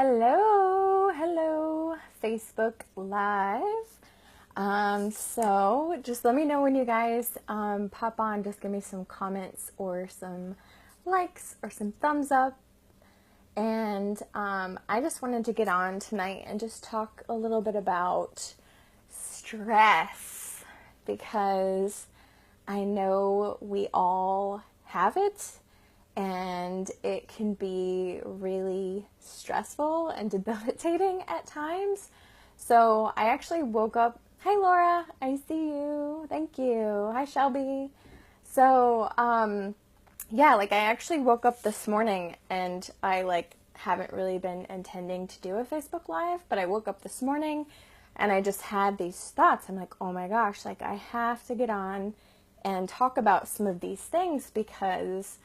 Hello, Facebook Live. So just let me know when you guys pop on. Just give me some comments or some likes or some thumbs up. And I just wanted to get on tonight and just talk a little bit about stress, because I know we all have it. And it can be really stressful and debilitating at times. So I actually woke up. Hi, Laura. I see you. Thank you. Hi, Shelby. So, I actually woke up this morning and I haven't really been intending to do a Facebook Live, but I woke up this morning and I just had these thoughts. I'm like, oh my gosh, I have to get on and talk about some of these things because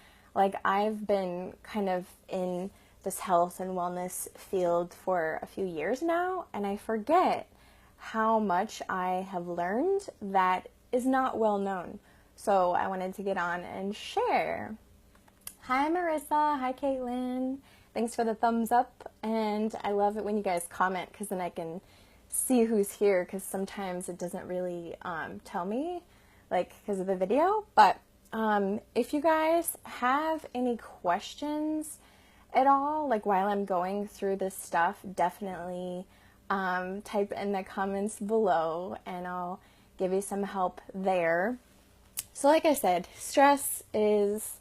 I've been kind of in this health and wellness field for a few years now, and I forget how much I have learned that is not well known. So I wanted to get on and share. Hi, Marissa. Hi, Caitlin. Thanks for the thumbs up, and I love it when you guys comment because then I can see who's here, because sometimes it doesn't really tell me, because of the video, but if you guys have any questions at all, while I'm going through this stuff, definitely type in the comments below and I'll give you some help there. So like I said, stress is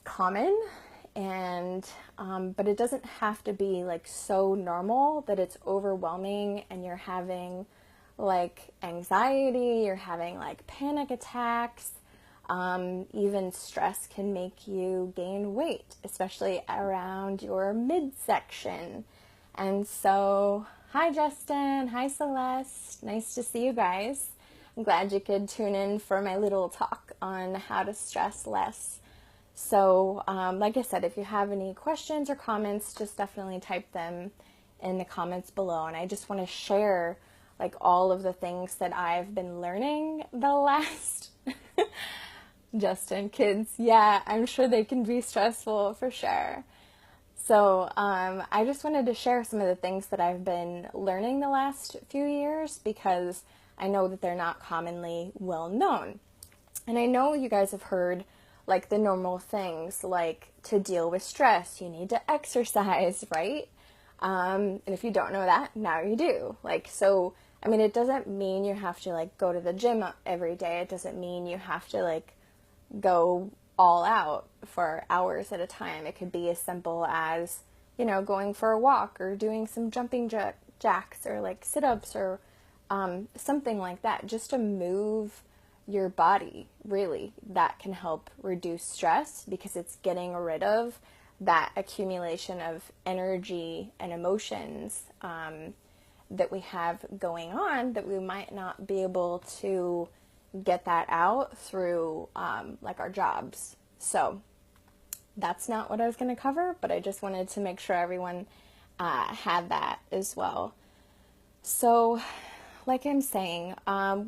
common, and but it doesn't have to be so normal that it's overwhelming and you're having anxiety, you're having panic attacks. Even stress can make you gain weight, especially around your midsection. And so, hi Justin, hi Celeste, nice to see you guys. I'm glad you could tune in for my little talk on how to stress less. So, like I said, if you have any questions or comments, just definitely type them in the comments below. And I just want to share all of the things that I've been learning the last Justin, kids, yeah, I'm sure they can be stressful for sure. So I just wanted to share some of the things that I've been learning the last few years, because I know that they're not commonly well known. And I know you guys have heard the normal things, to deal with stress, you need to exercise, right? And if you don't know that, now you do. It doesn't mean you have to go to the gym every day. It doesn't mean you have to go all out for hours at a time. It could be as simple as, going for a walk or doing some jumping jacks or sit-ups or something like that, just to move your body. Really, that can help reduce stress, because it's getting rid of that accumulation of energy and emotions that we have going on, that we might not be able to get that out through our jobs. So that's not what I was going to cover, but I just wanted to make sure everyone had that as well. So like I'm saying,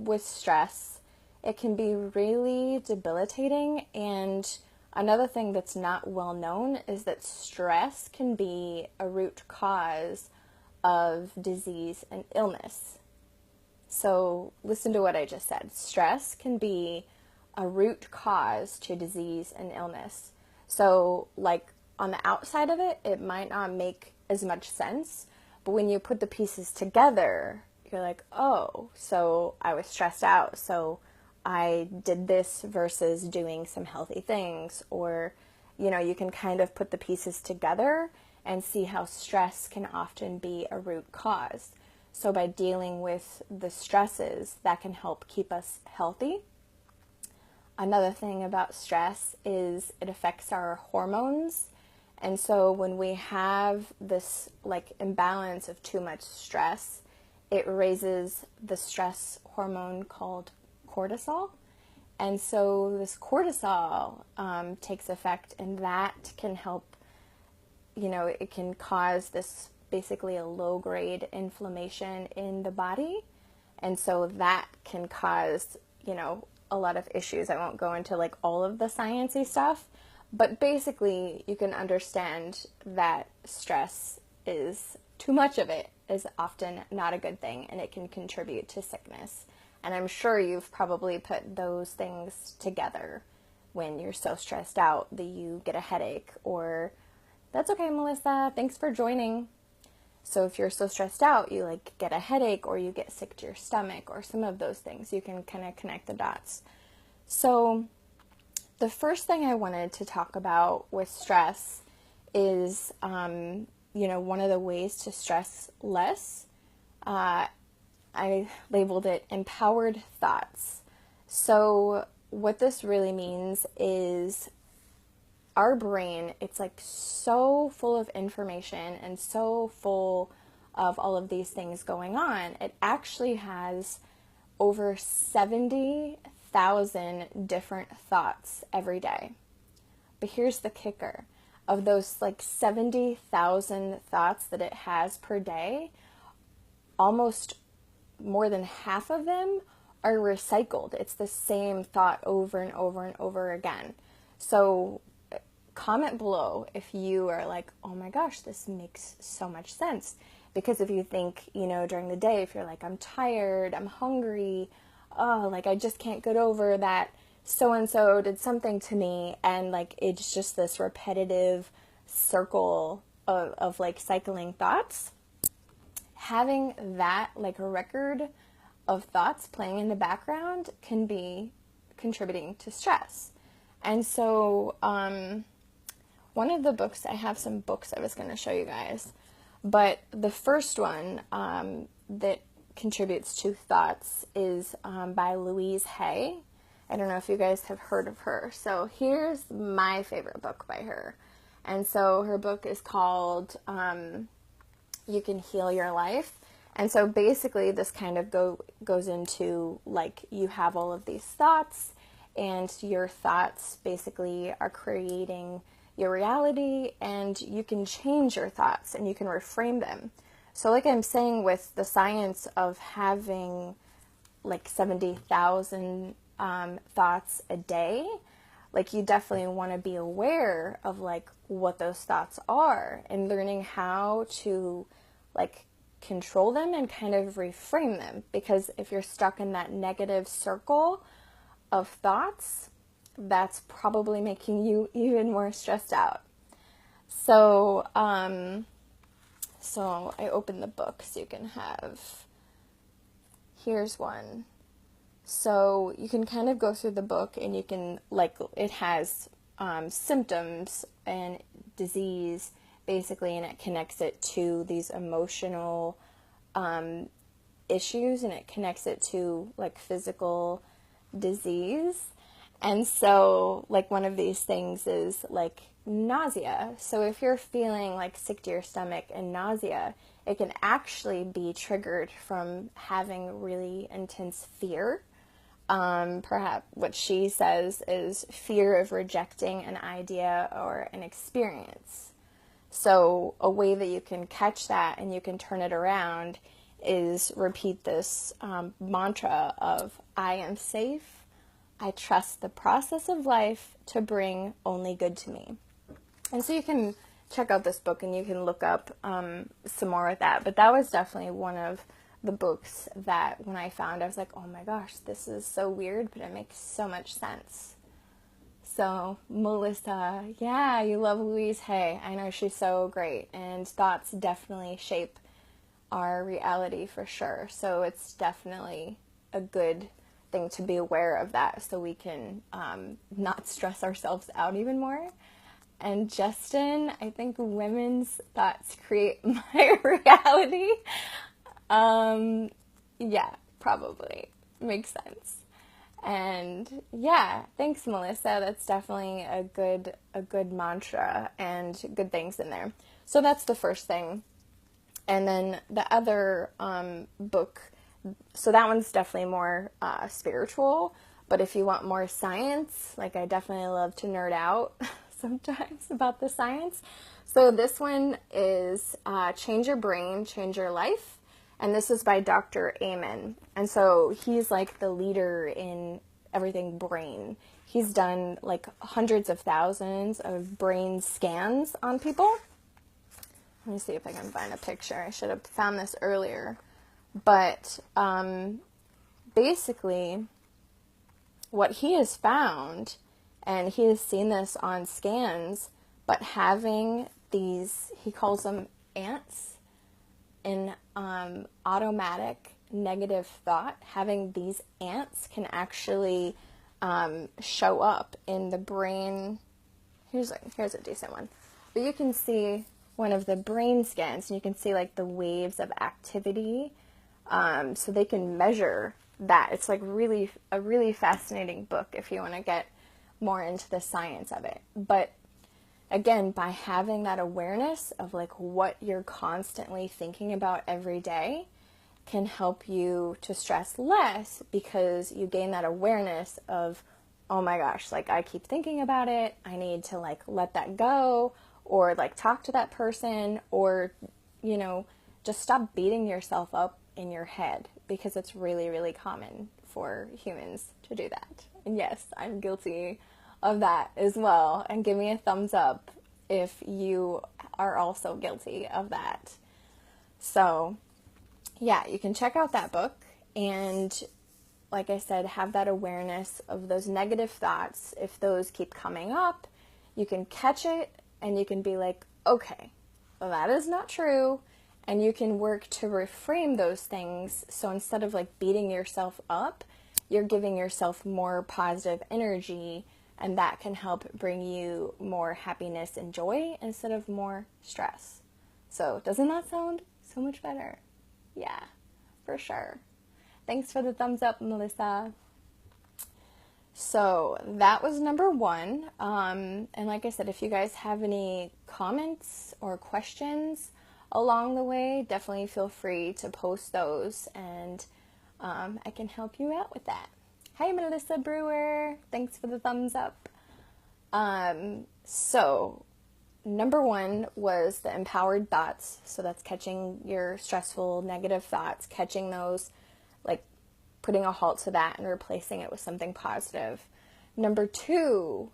with stress, it can be really debilitating. And another thing that's not well known is that stress can be a root cause of disease and illness. So listen to what I just said. Stress can be a root cause to disease and illness. So on the outside of it, it might not make as much sense, but when you put the pieces together, you're like, oh, so I was stressed out, so I did this versus doing some healthy things. Or, you can kind of put the pieces together and see how stress can often be a root cause. So by dealing with the stresses, that can help keep us healthy. Another thing about stress is it affects our hormones. And so when we have this imbalance of too much stress, it raises the stress hormone called cortisol. And so this cortisol takes effect, and that can help, it can cause this basically a low-grade inflammation in the body. And so that can cause, a lot of issues. I won't go into all of the sciencey stuff, but basically you can understand that stress is too much of it is often not a good thing, and it can contribute to sickness. And I'm sure you've probably put those things together when you're so stressed out that you get a headache, or that's okay, Melissa, thanks for joining. So if you're so stressed out, you like get a headache, or you get sick to your stomach, or some of those things. You can kind of connect the dots. So the first thing I wanted to talk about with stress is, one of the ways to stress less. I labeled it empowered thoughts. So what this really means is our brain, it's like so full of information and so full of all of these things going on. It actually has over 70,000 different thoughts every day. But here's the kicker. Of those like 70,000 thoughts that it has per day, almost more than half of them are recycled. It's the same thought over and over and over again. So comment below if you are like, oh my gosh, this makes so much sense. Because if you think, during the day, if you're like, I'm tired, I'm hungry, oh, like I just can't get over that so-and-so did something to me, and like it's just this repetitive circle of like cycling thoughts, having that like a record of thoughts playing in the background can be contributing to stress. And so one of the books, I have some books I was going to show you guys, but the first one that contributes to thoughts is by Louise Hay. I don't know if you guys have heard of her. So here's my favorite book by her. And so her book is called You Can Heal Your Life. And so basically this kind of goes into like you have all of these thoughts, and your thoughts basically are creating your reality, and you can change your thoughts and you can reframe them. So like I'm saying, with the science of having like 70,000 thoughts a day, like you definitely want to be aware of like what those thoughts are, and learning how to like control them and kind of reframe them. Because if you're stuck in that negative circle of thoughts, that's probably making you even more stressed out. So so I opened the book so you can have, here's one. So you can kind of go through the book, and you can, like, it has symptoms and disease, basically, and it connects it to these emotional issues, and it connects it to, like, physical disease. And so, like, one of these things is, like, nausea. So if you're feeling, like, sick to your stomach and nausea, it can actually be triggered from having really intense fear. Perhaps what she says is fear of rejecting an idea or an experience. So a way that you can catch that and you can turn it around is repeat this mantra of, I am safe, I trust the process of life to bring only good to me. And so you can check out this book and you can look up some more with that. But that was definitely one of the books that when I found, I was like, oh my gosh, this is so weird, but it makes so much sense. So Melissa, yeah, you love Louise Hay. I know she's so great, and thoughts definitely shape our reality for sure. So it's definitely a good thing to be aware of that, so we can not stress ourselves out even more. And Justin, I think women's thoughts create my reality. Yeah, probably. Makes sense. And yeah, thanks, Melissa. That's definitely a good mantra and good things in there. So that's the first thing. And then the other book, so that one's definitely more spiritual. But if you want more science, like I definitely love to nerd out sometimes about the science. So this one is Change Your Brain, Change Your Life. And this is by Dr. Amen. And so he's like the leader in everything brain. He's done like hundreds of thousands of brain scans on people. Let me see if I can find a picture. I should have found this earlier. But basically, what he has found, and he has seen this on scans, but having these, he calls them ants, in automatic negative thought, having these ants can actually show up in the brain. Here's a decent one. But you can see one of the brain scans, and you can see like the waves of activity. So they can measure that. It's like a really fascinating book if you want to get more into the science of it. But again, by having that awareness of like what you're constantly thinking about every day can help you to stress less, because you gain that awareness of, oh my gosh, like I keep thinking about it. I need to like let that go, or like talk to that person, or, you know, just stop beating yourself up in your head, because it's really, really common for humans to do that. And yes, I'm guilty of that as well. And give me a thumbs up if you are also guilty of that. So yeah, you can check out that book, and like I said, have that awareness of those negative thoughts. If those keep coming up, you can catch it, and you can be like, okay, well, that is not true. And you can work to reframe those things. So instead of like beating yourself up, you're giving yourself more positive energy, and that can help bring you more happiness and joy instead of more stress. So doesn't that sound so much better? Yeah, for sure. Thanks for the thumbs up, Melissa. So that was number 1. And like I said, if you guys have any comments or questions along the way, definitely feel free to post those, and I can help you out with that. Hi, Melissa Brewer. Thanks for the thumbs up. So number 1 was the empowered thoughts. So that's catching your stressful, negative thoughts, catching those, like putting a halt to that and replacing it with something positive. Number 2,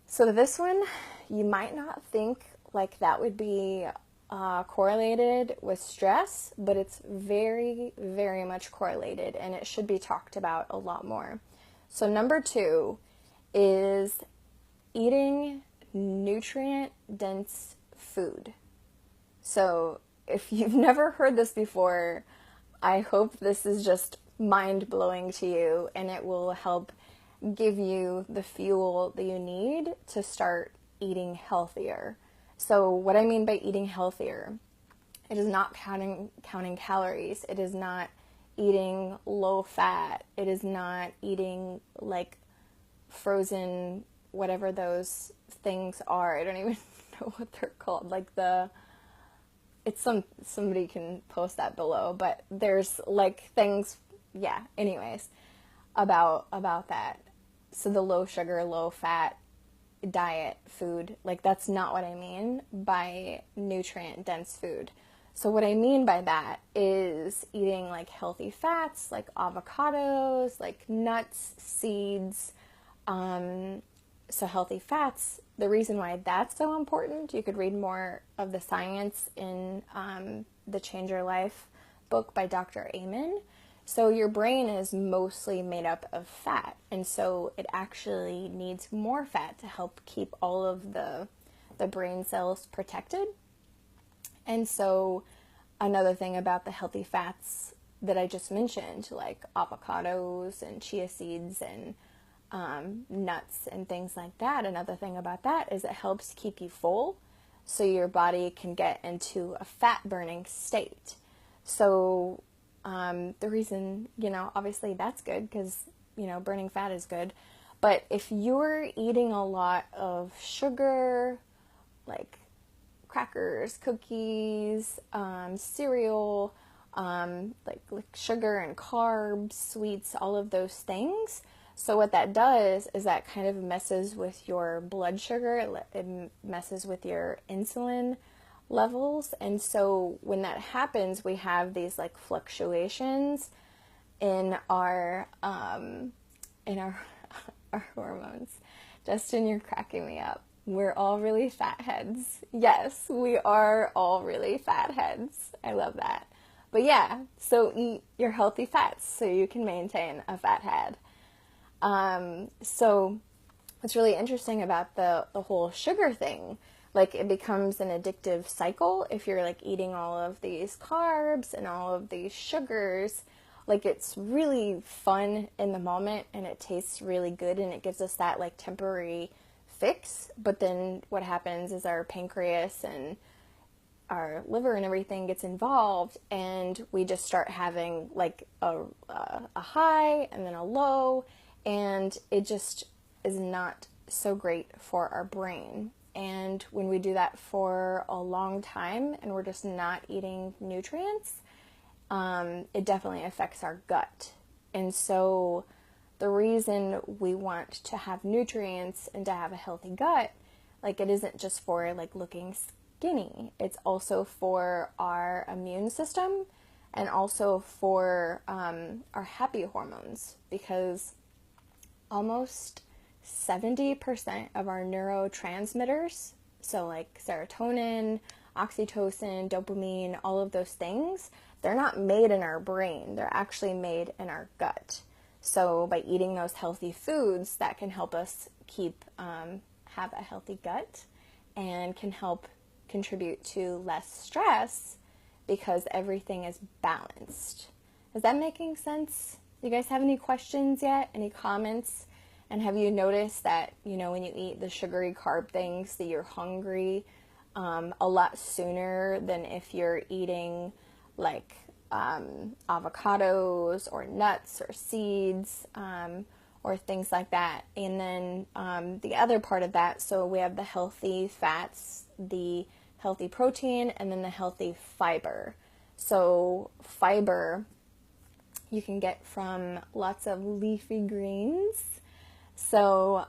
so this one, you might not think like that would be correlated with stress, but it's very, very much correlated, and it should be talked about a lot more. So number 2 is eating nutrient-dense food. So if you've never heard this before, I hope this is just mind-blowing to you, and it will help give you the fuel that you need to start eating healthier. So what I mean by eating healthier, it is not counting calories. It is not eating low fat. It is not eating like frozen, whatever those things are. I don't even know what they're called. Like somebody can post that below, but there's like things, yeah, anyways, about that. So the low sugar, low fat diet food, like that's not what I mean by nutrient dense food. So what I mean by that is eating like healthy fats, like avocados, like nuts, seeds. So healthy fats, the reason why that's so important, you could read more of the science in the Change Your Life book by Dr. Amen. So your brain is mostly made up of fat, and so it actually needs more fat to help keep all of the brain cells protected. And so another thing about the healthy fats that I just mentioned, like avocados and chia seeds and nuts and things like that, another thing about that is it helps keep you full so your body can get into a fat burning state. So the reason, obviously that's good because, burning fat is good. But if you're eating a lot of sugar, like crackers, cookies, cereal, like sugar and carbs, sweets, all of those things. So what that does is that kind of messes with your blood sugar. It messes with your insulin levels. And so when that happens, we have these like fluctuations in our our hormones. Justin, you're cracking me up. We're all really fat heads. Yes, we are all really fat heads. I love that. But yeah, so eat your healthy fats so you can maintain a fat head. So what's really interesting about the whole sugar thing, like it becomes an addictive cycle if you're like eating all of these carbs and all of these sugars. Like it's really fun in the moment and it tastes really good and it gives us that like temporary fix, but then what happens is our pancreas and our liver and everything gets involved and we just start having like a high and then a low, and it just is not so great for our brain. And when we do that for a long time and we're just not eating nutrients, it definitely affects our gut. And so the reason we want to have nutrients and to have a healthy gut, like it isn't just for like looking skinny, it's also for our immune system and also for our happy hormones, because almost 70% of our neurotransmitters, so like serotonin, oxytocin, dopamine, all of those things, they're not made in our brain, they're actually made in our gut. So by eating those healthy foods, that can help us have a healthy gut and can help contribute to less stress because everything is balanced. Is that making sense? Do you guys have any questions yet? Any comments? And have you noticed that, you know, when you eat the sugary carb things, that you're hungry a lot sooner than if you're eating like avocados or nuts or seeds or things like that. And then the other part of that, so we have the healthy fats, the healthy protein, and then the healthy fiber. So fiber you can get from lots of leafy greens. So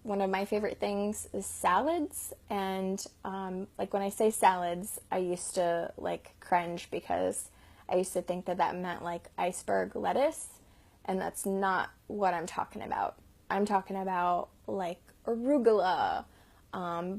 one of my favorite things is salads, and like when I say salads, I used to like cringe because I used to think that that meant like iceberg lettuce, and that's not what I'm talking about. I'm talking about like arugula,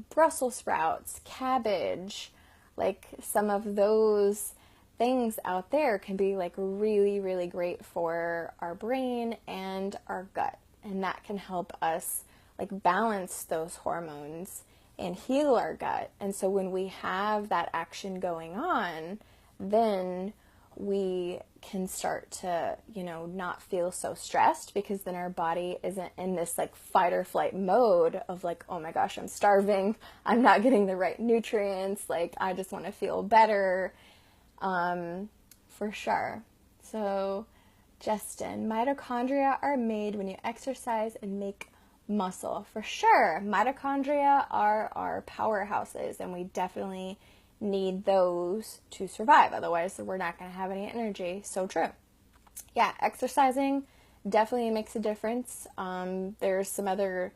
Brussels sprouts, cabbage, like some of those things out there can be like really, really great for our brain and our gut. And that can help us like balance those hormones and heal our gut. And so when we have that action going on, then we can start to, you know, not feel so stressed, because then our body isn't in this like fight or flight mode of like, oh my gosh, I'm starving, I'm not getting the right nutrients, like I just want to feel better, for sure. So Justin, mitochondria are made when you exercise and make muscle. For sure, mitochondria are our powerhouses, and we definitely need those to survive. Otherwise, we're not going to have any energy. So true. Yeah, exercising definitely makes a difference. There's some other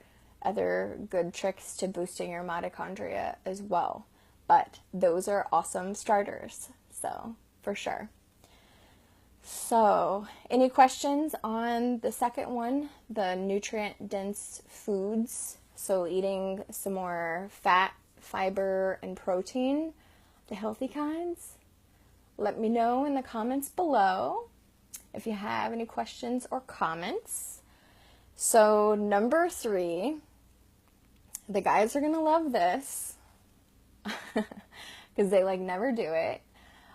good tricks to boosting your mitochondria as well. But those are awesome starters. So, for sure. So, any questions on the second one, the nutrient-dense foods? So, eating some more fat, fiber, and protein, the healthy kinds? Let me know in the comments below if you have any questions or comments. So, number 3, the guys are going to love this because they like never do it.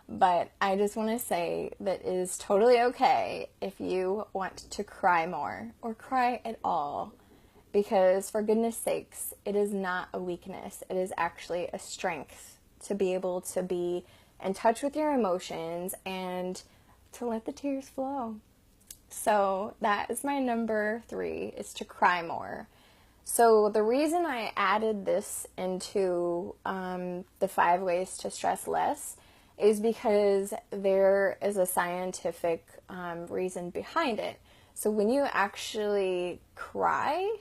But I just want to say that it is totally okay if you want to cry more or cry at all, because for goodness sakes, it is not a weakness. It is actually a strength to be able to be in touch with your emotions and to let the tears flow. So that is my number 3, is to cry more. So the reason I added this into the 5 ways to stress less is because there is a scientific reason behind it. So when you actually cry,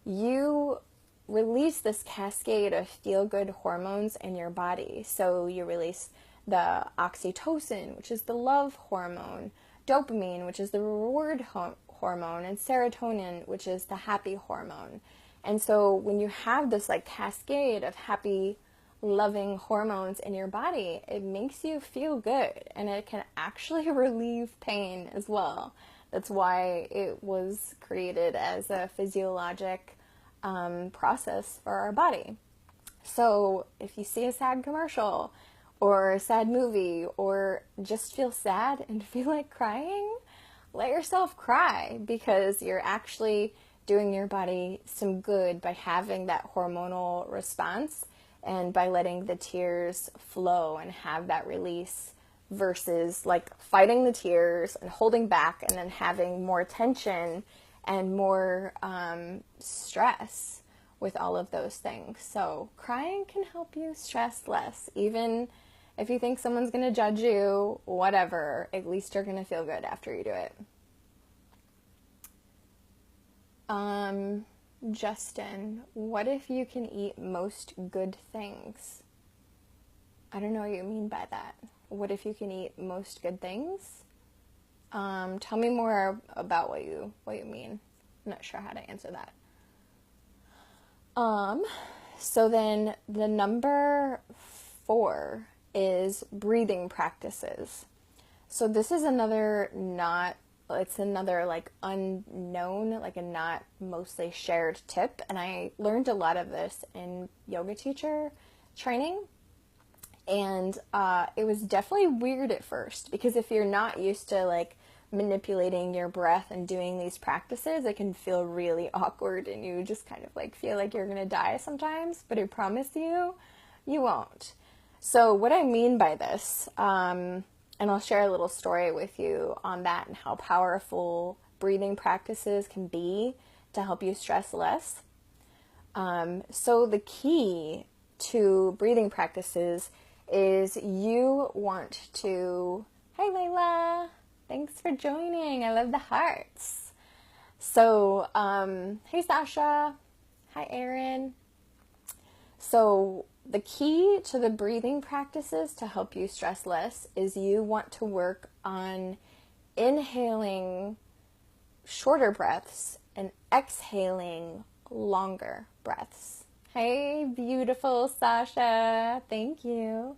you release this cascade of feel-good hormones in your body. So you release the oxytocin, which is the love hormone, dopamine, which is the reward hormone, and serotonin, which is the happy hormone. And so when you have this like cascade of happy, loving hormones in your body, it makes you feel good, and it can actually relieve pain as well. That's why it was created as a physiologic process for our body. So if you see a sad commercial or a sad movie or just feel sad and feel like crying, let yourself cry, because you're actually doing your body some good by having that hormonal response and by letting the tears flow and have that release, versus like fighting the tears and holding back and then having more tension and more stress with all of those things. So crying can help you stress less. Even if you think someone's going to judge you, whatever, at least you're going to feel good after you do it. Justin, what if you can eat most good things? I don't know what you mean by that. What if you can eat most good things? Tell me more about what you mean. I'm not sure how to answer that. So then the number 4 is breathing practices. So this is another like unknown, like a not mostly shared tip. And I learned a lot of this in yoga teacher training. And it was definitely weird at first, because if you're not used to like manipulating your breath and doing these practices, it can feel really awkward and you just kind of like feel like you're gonna die sometimes, but I promise you, you won't. So what I mean by this, and I'll share a little story with you on that and how powerful breathing practices can be to help you stress less. So the key to breathing practices is you want to, hey Layla, thanks for joining, I love the hearts. So, hey Sasha, hi Erin. So the key to the breathing practices to help you stress less is you want to work on inhaling shorter breaths and exhaling longer breaths. Hey, beautiful Sasha. Thank you.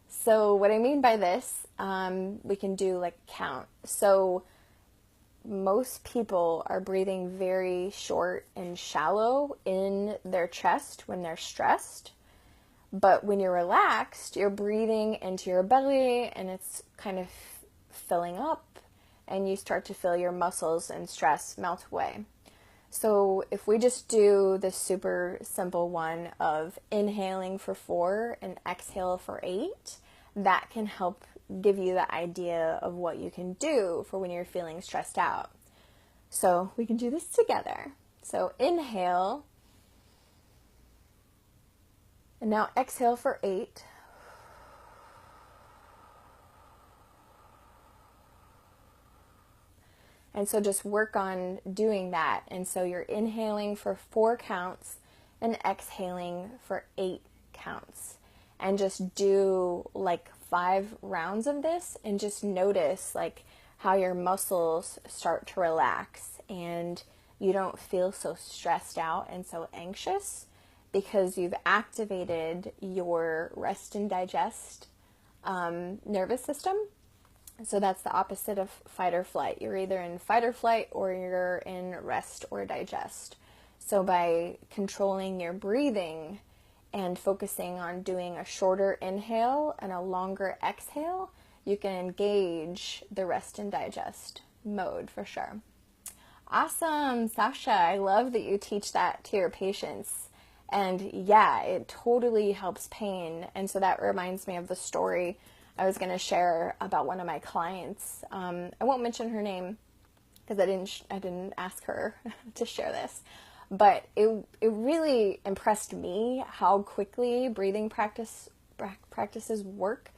So what I mean by this, we can do like a count. So most people are breathing very short and shallow in their chest when they're stressed. But when you're relaxed, you're breathing into your belly and it's kind of filling up and you start to feel your muscles and stress melt away. So if we just do the super simple one of inhaling for 4 and exhale for 8, that can help give you the idea of what you can do for when you're feeling stressed out. So we can do this together. So inhale, and now exhale for 8. And so just work on doing that. And so you're inhaling for 4 counts and exhaling for 8 counts. And just do like 5 rounds of this and just notice like how your muscles start to relax and you don't feel so stressed out and so anxious, because you've activated your rest and digest nervous system. So that's the opposite of fight or flight. You're either in fight or flight or you're in rest or digest. So by controlling your breathing and focusing on doing a shorter inhale and a longer exhale, you can engage the rest and digest mode for sure. Awesome, Sasha. I love that you teach that to your patients. And yeah, it totally helps pain. And so that reminds me of the story I was going to share about one of my clients. I won't mention her name because I didn't ask her to share this, but it really impressed me how quickly breathing practices work.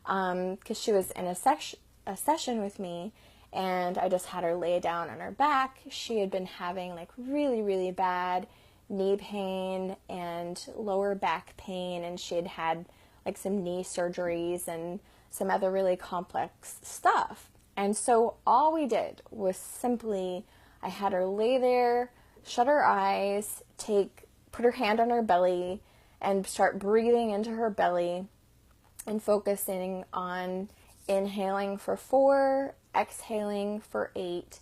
Because she was in a session with me, and I just had her lay down on her back. She had been having like really, really bad knee pain and lower back pain, and she had had like some knee surgeries and some other really complex stuff. And so all we did was simply, I had her lay there, shut her eyes, put her hand on her belly, and start breathing into her belly and focusing on inhaling for 4, exhaling for 8.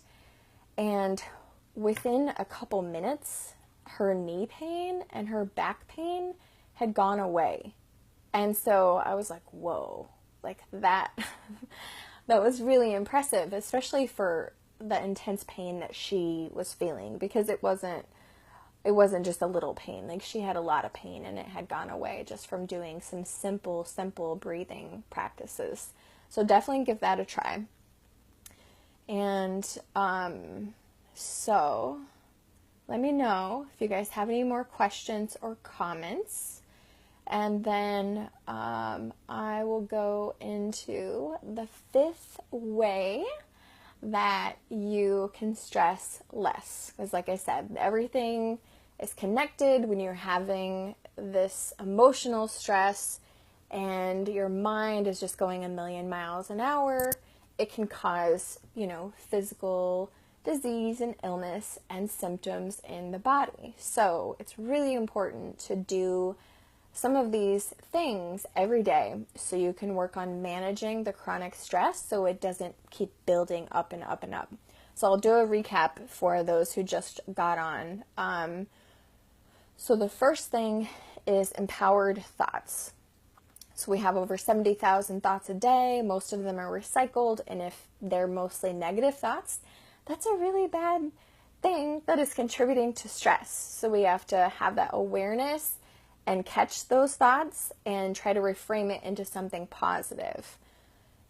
And within a couple minutes, her knee pain and her back pain had gone away. And so I was like, whoa, like that, that was really impressive, especially for the intense pain that she was feeling, because it wasn't just a little pain. Like, she had a lot of pain and it had gone away just from doing some simple breathing practices. So definitely give that a try. And so let me know if you guys have any more questions or comments. And then I will go into the 5th way that you can stress less. Because like I said, everything is connected. When you're having this emotional stress and your mind is just going a million miles an hour, it can cause, physical disease and illness and symptoms in the body. So it's really important to do some of these things every day so you can work on managing the chronic stress so it doesn't keep building up and up and up. So I'll do a recap for those who just got on. So the first thing is empowered thoughts. So we have over 70,000 thoughts a day. Most of them are recycled, and if they're mostly negative thoughts, that's a really bad thing that is contributing to stress. So we have to have that awareness and catch those thoughts and try to reframe it into something positive.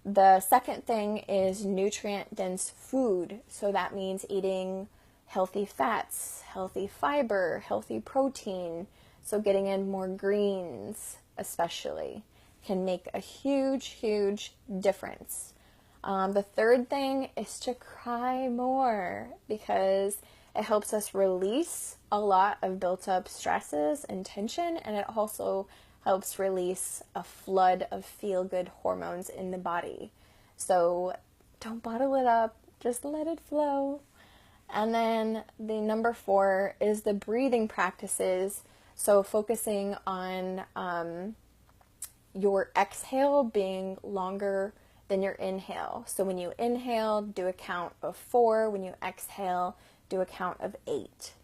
The second thing is nutrient-dense food. So that means eating healthy fats, healthy fiber, healthy protein. So getting in more greens especially can make a huge difference. The third thing is to cry more, because it helps us release a lot of built up stresses and tension, and it also helps release a flood of feel-good hormones in the body. So don't bottle it up, just let it flow. And then the number 4 is the breathing practices. So focusing on your exhale being longer than your inhale. So when you inhale, do a count of 4. When you exhale, do a count of 8.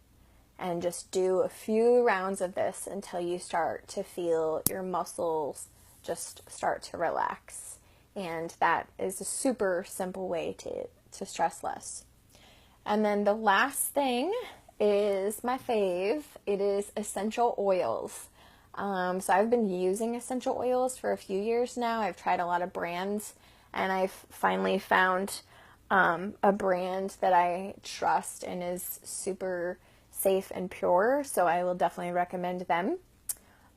And just do a few rounds of this until you start to feel your muscles just start to relax. And that is a super simple way to stress less. And then the last thing is my fave. It is essential oils. So I've been using essential oils for a few years now. I've tried a lot of brands, and I've finally found a brand that I trust and is super safe and pure, so I will definitely recommend them.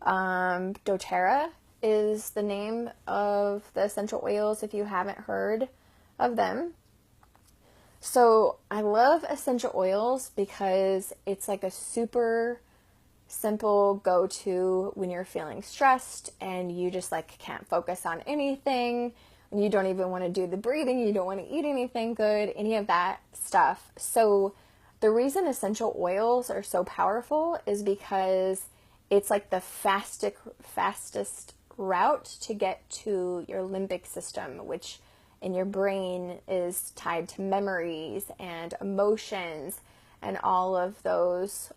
doTERRA is the name of the essential oils if you haven't heard of them. So I love essential oils because it's like a super simple go-to when you're feeling stressed and you just like can't focus on anything, and you don't even want to do the breathing, you don't want to eat anything good, any of that stuff. So the reason essential oils are so powerful is because it's like the fastest route to get to your limbic system, which in your brain is tied to memories and emotions and all of those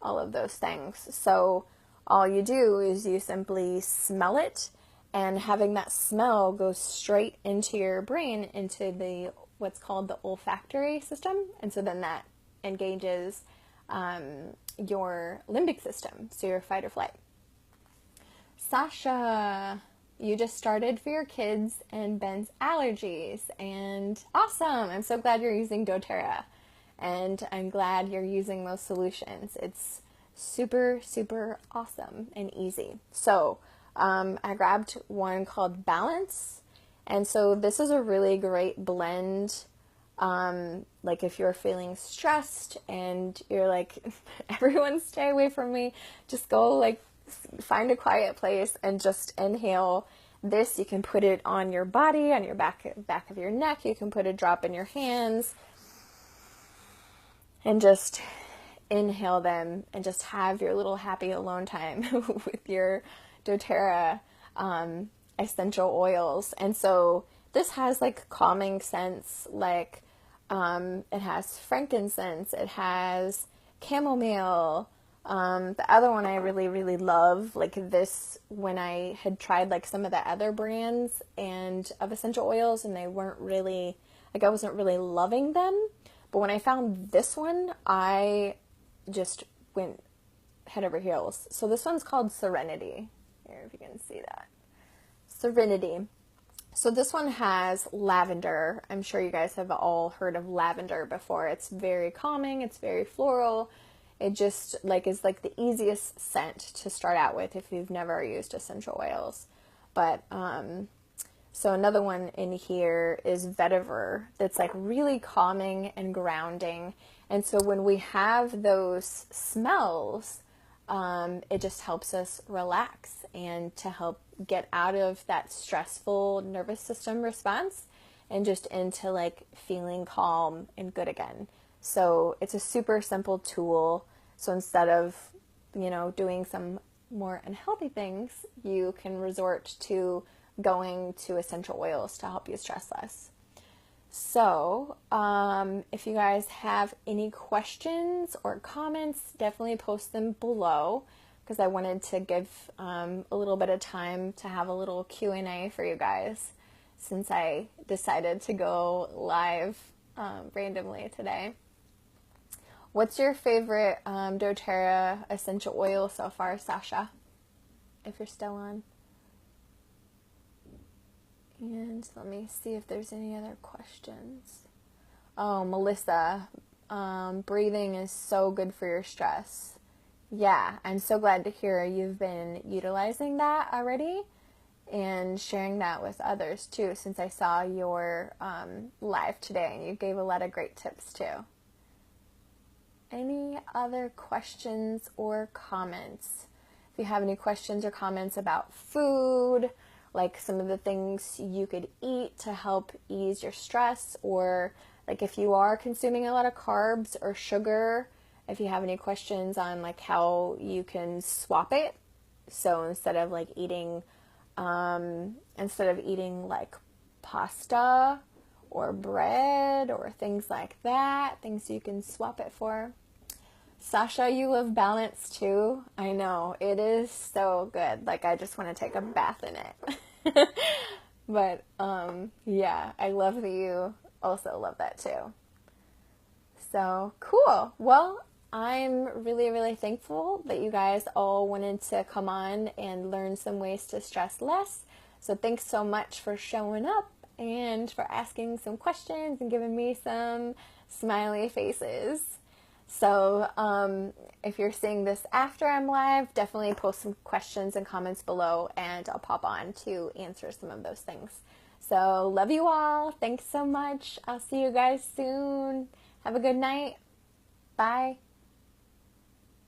things. So all you do is you simply smell it, and having that smell go straight into your brain, into the what's called the olfactory system, and so then that engages your limbic system, so your fight or flight. Sasha, you just started for your kids and Ben's allergies, and awesome! I'm so glad you're using doTERRA, and I'm glad you're using those solutions. It's super awesome and easy. So I grabbed one called Balance, and so this is a really great blend. Like if you're feeling stressed and you're like, everyone stay away from me, just go like find a quiet place and just inhale this. You can put it on your body, on your back of your neck. You can put a drop in your hands and just inhale them and just have your little happy alone time with your doTERRA essential oils. And so this has like calming scents, like it has frankincense, it has chamomile. The other one I really, really love, like this, when I had tried like some of the other brands and of essential oils and they weren't really, like I wasn't really loving them. But when I found this one, I just went head over heels. So this one's called Serenity. Here, if you can see that. Serenity. So this one has lavender. I'm sure you guys have all heard of lavender before. It's very calming. It's very floral. It just like is like the easiest scent to start out with if you've never used essential oils. But so another one in here is vetiver that's like really calming and grounding. And so when we have those smells, it just helps us relax and to help get out of that stressful nervous system response and just into like feeling calm and good again. So it's a super simple tool. So instead of, doing some more unhealthy things, you can resort to going to essential oils to help you stress less. So if you guys have any questions or comments, definitely post them below, because I wanted to give a little bit of time to have a little Q&A for you guys since I decided to go live randomly today. What's your favorite doTERRA essential oil so far, Sasha, if you're still on? And let me see if there's any other questions. Oh, Melissa, breathing is so good for your stress. Yeah, I'm so glad to hear you've been utilizing that already and sharing that with others too, since I saw your live today and you gave a lot of great tips too. Any other questions or comments? If you have any questions or comments about food, like some of the things you could eat to help ease your stress, or like if you are consuming a lot of carbs or sugar, if you have any questions on like how you can swap it. So instead of eating like pasta or bread or things like that, things you can swap it for. Sasha, you love balance too. I know, it is so good. Like I just want to take a bath in it. But yeah, I love that you also love that too. So cool. Well, I'm really, really thankful that you guys all wanted to come on and learn some ways to stress less. So thanks so much for showing up and for asking some questions and giving me some smiley faces. So if you're seeing this after I'm live, definitely post some questions and comments below and I'll pop on to answer some of those things. So love you all. Thanks so much. I'll see you guys soon. Have a good night. Bye.